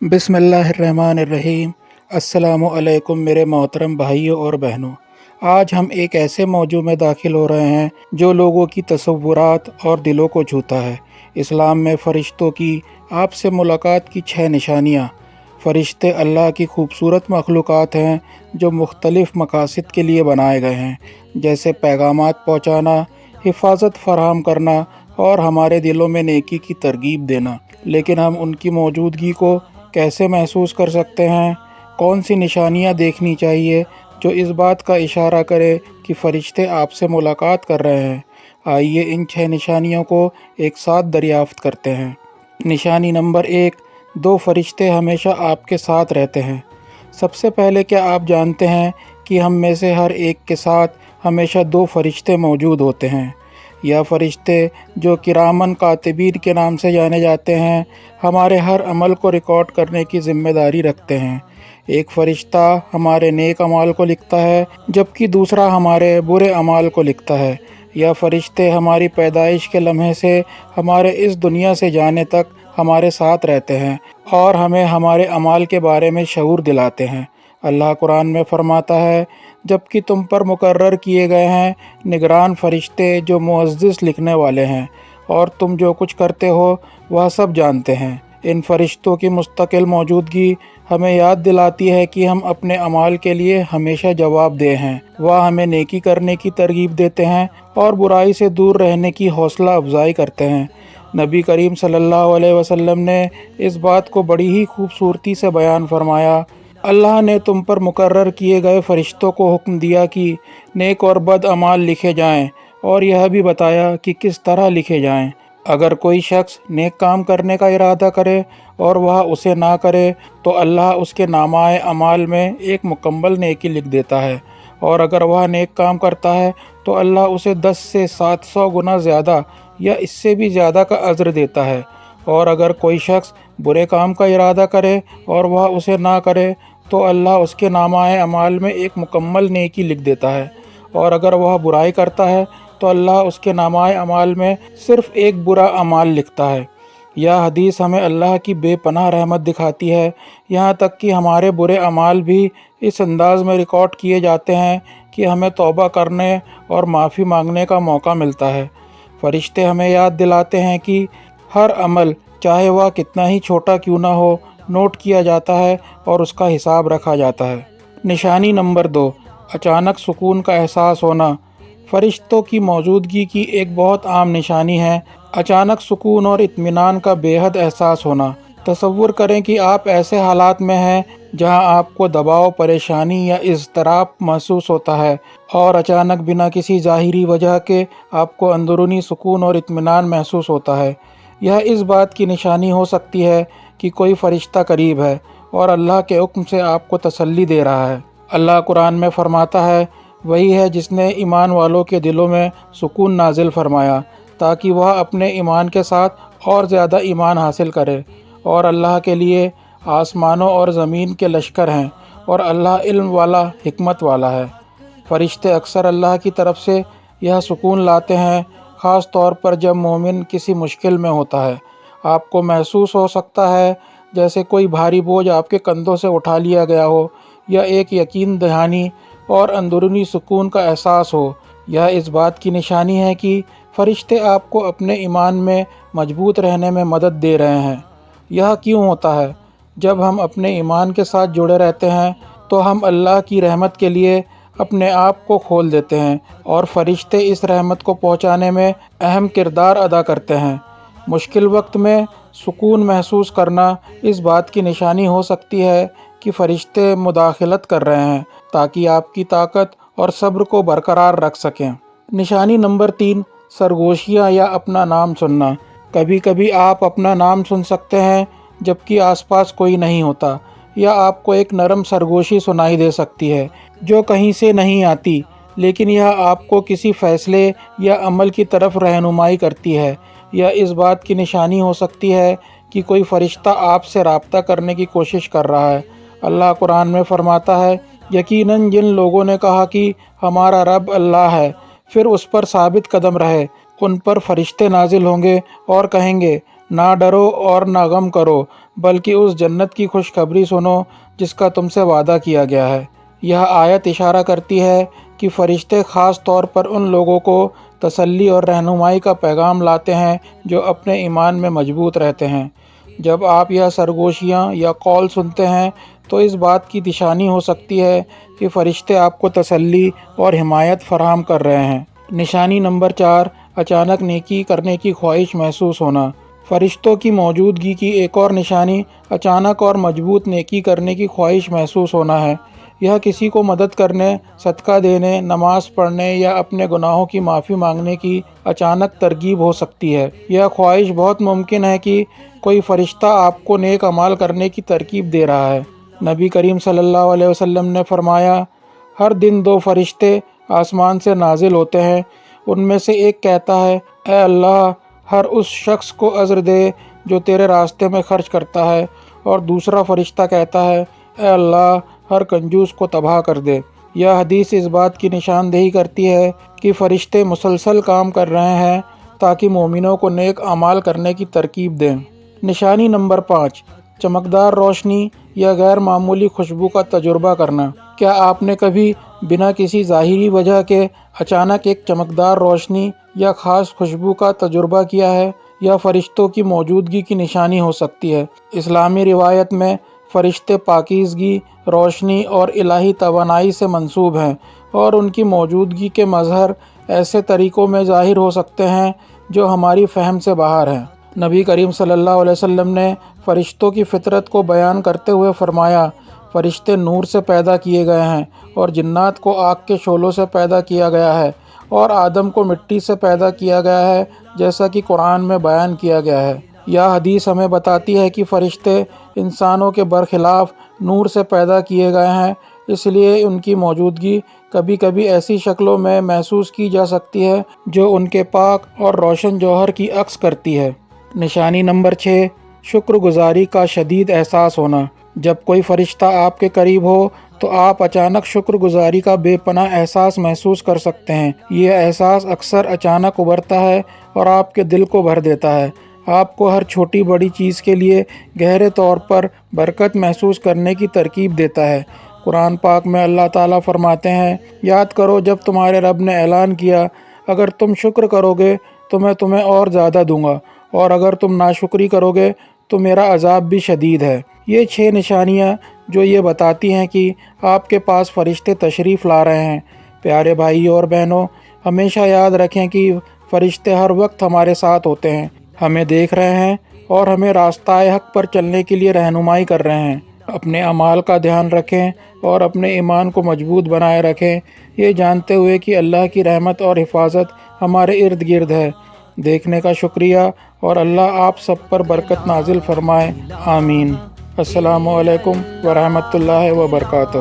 बिस्मिल्लाहिर्रहमानिर्रहीम। अस्सलामु अलैकुम मेरे मोहतरम भाइयों और बहनों। आज हम एक ऐसे मौजू में दाखिल हो रहे हैं जो लोगों की तसव्वुरात और दिलों को छूता है। इस्लाम में फ़रिश्तों की आपसे मुलाकात की 6 निशानियाँ। फ़रिश्ते अल्लाह की खूबसूरत मखलूक़ात हैं जो मुख्तलिफ़ मकासद के लिए बनाए गए हैं, जैसे पैगामात पहुँचाना, हिफाजत फराहम करना और हमारे दिलों में नेकी की तरगीब देना। लेकिन हम उनकी मौजूदगी को कैसे महसूस कर सकते हैं? कौन सी निशानियां देखनी चाहिए जो इस बात का इशारा करे कि फ़रिश्ते आपसे मुलाकात कर रहे हैं? आइए इन 6 निशानियों को एक साथ दरियाफ्त करते हैं। निशानी नंबर 1, 2 फ़रिश्ते हमेशा आपके साथ रहते हैं। सबसे पहले, क्या आप जानते हैं कि हम में से हर एक के साथ हमेशा 2 फ़रिश्ते मौजूद होते हैं? यह फ़रिश्ते, जो किरामन कातिबीन के नाम से जाने जाते हैं, हमारे हर अमल को रिकॉर्ड करने की ज़िम्मेदारी रखते हैं। एक फ़रिश्ता हमारे नेक अमाल को लिखता है, जबकि दूसरा हमारे बुरे अमाल को लिखता है। यह फ़रिश्ते हमारी पैदाइश के लम्हे से हमारे इस दुनिया से जाने तक हमारे साथ रहते हैं और हमें हमारे अमाल के बारे में शऊर दिलाते हैं। अल्लाह कुरान में फ़रमाता है, जबकि तुम पर मुकर्रर किए गए हैं निगरान फ़रिश्ते जो मुअज़्ज़िज़ लिखने वाले हैं, और तुम जो कुछ करते हो वह सब जानते हैं। इन फ़रिश्तों की मुस्तकिल मौजूदगी हमें याद दिलाती है कि हम अपने अमाल के लिए हमेशा जवाबदेह हैं। वह हमें नेकी करने की तरगीब देते हैं और बुराई से दूर रहने की हौसला अफजाई करते हैं। नबी करीम सल्लल्लाहु अलैहि वसल्लम ने इस बात को बड़ी ही खूबसूरती से बयान फरमाया। अल्लाह ने तुम पर मुकर्रर किए गए फ़रिश्तों को हुक्म दिया कि नेक और बद अमाल लिखे जाएं, और यह भी बताया कि किस तरह लिखे जाएं। अगर कोई शख्स नेक काम करने का इरादा करे और वह उसे ना करे, तो अल्लाह उसके नामाए अमाल में एक मुकम्मल नेकी लिख देता है, और अगर वह नेक काम करता है तो अल्लाह उसे 10 से 700 गुना ज़्यादा या इससे भी ज़्यादा का अज्र देता है। और अगर कोई शख्स बुरे काम का इरादा करे और वह उसे ना करे, तो अल्लाह उसके नामाए अमाल में एक मुकम्मल नेकी लिख देता है, और अगर वह बुराई करता है तो अल्लाह उसके नामाए अमाल में सिर्फ़ एक बुरा अमाल लिखता है। यह हदीस हमें अल्लाह की बेपनाह रहमत दिखाती है। यहाँ तक कि हमारे बुरे अमाल भी इस अंदाज़ में रिकॉर्ड किए जाते हैं कि हमें तौबा करने और माफ़ी मांगने का मौका मिलता है। फ़रिश्ते हमें याद दिलाते हैं कि हर अमल, चाहे वह कितना ही छोटा क्यों ना हो, नोट किया जाता है और उसका हिसाब रखा जाता है। निशानी नंबर 2, अचानक सुकून का एहसास होना। फ़रिश्तों की मौजूदगी की एक बहुत आम निशानी है अचानक सुकून और इत्मीनान का बेहद एहसास होना। तसव्वुर करें कि आप ऐसे हालात में हैं जहां आपको दबाव, परेशानी या इज़्तिराब महसूस होता है, और अचानक बिना किसी ज़ाहिरी वजह के आपको अंदरूनी सुकून और इत्मीनान महसूस होता है। यह इस बात की निशानी हो सकती है कि कोई फ़रिश्ता करीब है और अल्लाह के हुक्म से आपको तसल्ली दे रहा है। अल्लाह कुरान में फ़रमाता है, वही है जिसने ईमान वालों के दिलों में सुकून नाजिल फरमाया, ताकि वह अपने ईमान के साथ और ज़्यादा ईमान हासिल करे। और अल्लाह के लिए आसमानों और ज़मीन के लश्कर हैं, और अल्लाह इल्म वाला, हिकमत वाला है। फ़रिश्ते अक्सर अल्लाह की तरफ से यह सुकून लाते हैं, ख़ास तौर पर जब मोमिन किसी मुश्किल में होता है। आपको महसूस हो सकता है जैसे कोई भारी बोझ आपके कंधों से उठा लिया गया हो, या एक यकीन दहानी और अंदरूनी सुकून का एहसास हो। यह इस बात की निशानी है कि फ़रिश्ते आपको अपने ईमान में मजबूत रहने में मदद दे रहे हैं। यह क्यों होता है? जब हम अपने ईमान के साथ जुड़े रहते हैं तो हम अल्लाह की रहमत के लिए अपने आप को खोल देते हैं, और फ़रिश्ते इस रहमत को पहुँचाने में अहम किरदार अदा करते हैं। मुश्किल वक्त में सुकून महसूस करना इस बात की निशानी हो सकती है कि फ़रिश्ते मुदाखलत कर रहे हैं, ताकि आपकी ताकत और सब्र को बरकरार रख सकें। निशानी नंबर 3, सरगोशियाँ या अपना नाम सुनना। कभी कभी आप अपना नाम सुन सकते हैं जबकि आसपास कोई नहीं होता, या आपको एक नरम सरगोशी सुनाई दे सकती है जो कहीं से नहीं आती, लेकिन यह आपको किसी फ़ैसले या अमल की तरफ रहनुमाई करती है। यह इस बात की निशानी हो सकती है कि कोई फ़रिश्ता आपसे राब्ता करने की कोशिश कर रहा है। अल्लाह कुरान में फ़रमाता है, यकीनन जिन लोगों ने कहा कि हमारा रब अल्लाह है, फिर उस पर साबित कदम रहे, उन पर फ़रिश्ते नाजिल होंगे और कहेंगे, ना डरो और ना गम करो, بلکہ اس جنت کی خوشخبری سنو جس کا تم سے وعدہ کیا گیا ہے۔ یہ آیت اشارہ کرتی ہے کہ فرشتے خاص طور پر ان لوگوں کو تسلی اور رہنمائی کا پیغام لاتے ہیں جو اپنے ایمان میں مضبوط رہتے ہیں۔ جب آپ یہ سرگوشیاں یا قول سنتے ہیں تو اس بات کی نشانی ہو سکتی ہے کہ فرشتے آپ کو تسلی اور حمایت فراہم کر رہے ہیں۔ نشانی نمبر 4، اچانک نیکی کرنے کی خواہش محسوس ہونا۔ فرشتوں کی موجودگی کی ایک اور نشانی اچانک اور مضبوط نیکی کرنے کی خواہش محسوس ہونا ہے۔ یہ کسی کو مدد کرنے، صدقہ دینے، نماز پڑھنے یا اپنے گناہوں کی معافی مانگنے کی اچانک ترغیب ہو سکتی ہے۔ یہ خواہش بہت ممکن ہے کہ کوئی فرشتہ آپ کو نیک اعمال کرنے کی ترغیب دے رہا ہے۔ نبی کریم صلی اللہ علیہ وسلم نے فرمایا، ہر دن 2 فرشتے آسمان سے نازل ہوتے ہیں۔ ان میں سے ایک کہتا ہے، اے اللہ، ہر اس شخص کو اجر دے جو تیرے راستے میں خرچ کرتا ہے، اور دوسرا فرشتہ کہتا ہے، اے اللہ، ہر کنجوس کو تباہ کر دے۔ یہ حدیث اس بات کی نشاندہی کرتی ہے کہ فرشتے مسلسل کام کر رہے ہیں تاکہ مومنوں کو نیک اعمال کرنے کی ترغیب دیں۔ نشانی نمبر 5، چمکدار روشنی یا غیر معمولی خوشبو کا تجربہ کرنا۔ کیا آپ نے کبھی بنا کسی ظاہری وجہ کے اچانک ایک چمکدار روشنی یا خاص خوشبو کا تجربہ کیا ہے؟ یا فرشتوں کی موجودگی کی نشانی ہو سکتی ہے۔ اسلامی روایت میں فرشتے پاکیزگی، روشنی اور الہی توانائی سے منسوب ہیں، اور ان کی موجودگی کے مظہر ایسے طریقوں میں ظاہر ہو سکتے ہیں جو ہماری فہم سے باہر ہیں۔ نبی کریم صلی اللہ علیہ وسلم نے فرشتوں کی فطرت کو بیان کرتے ہوئے فرمایا، فرشتے نور سے پیدا کیے گئے ہیں، اور جنات کو آگ کے شعلوں سے پیدا کیا گیا ہے، اور آدم کو مٹی سے پیدا کیا گیا ہے، جیسا کہ قرآن میں بیان کیا گیا ہے۔ یہ حدیث ہمیں بتاتی ہے کہ فرشتے انسانوں کے برخلاف نور سے پیدا کیے گئے ہیں، اس لیے ان کی موجودگی کبھی کبھی ایسی شکلوں میں محسوس کی جا سکتی ہے جو ان کے پاک اور روشن جوہر کی عکس کرتی ہے۔ نشانی نمبر 6، شکر گزاری کا شدید احساس ہونا۔ جب کوئی فرشتہ آپ کے قریب ہو تو آپ اچانک شکر گزاری کا بے پناہ احساس محسوس کر سکتے ہیں۔ یہ احساس اکثر اچانک ابھرتا ہے اور آپ کے دل کو بھر دیتا ہے۔ آپ کو ہر چھوٹی بڑی چیز کے لیے گہرے طور پر برکت محسوس کرنے کی ترغیب دیتا ہے۔ قرآن پاک میں اللہ تعالیٰ فرماتے ہیں، یاد کرو جب تمہارے رب نے اعلان کیا، اگر تم شکر کرو گے تو میں تمہیں اور زیادہ دوں گا، اور اگر تم ناشکری کرو گے تو میرا عذاب بھی شدید ہے۔ یہ 6 نشانیاں جو یہ بتاتی ہیں کہ آپ کے پاس فرشتے تشریف لا رہے ہیں۔ پیارے بھائی اور بہنوں، ہمیشہ یاد رکھیں کہ فرشتے ہر وقت ہمارے ساتھ ہوتے ہیں، ہمیں دیکھ رہے ہیں اور ہمیں راستہ حق پر چلنے کے لیے رہنمائی کر رہے ہیں۔ اپنے اعمال کا دھیان رکھیں اور اپنے ایمان کو مضبوط بنائے رکھیں، یہ جانتے ہوئے کہ اللہ کی رحمت اور حفاظت ہمارے ارد گرد ہے۔ دیکھنے کا شکریہ، اور اللہ آپ سب پر برکت نازل فرمائے، آمین۔ السلام علیکم ورحمۃ اللہ وبرکاتہ۔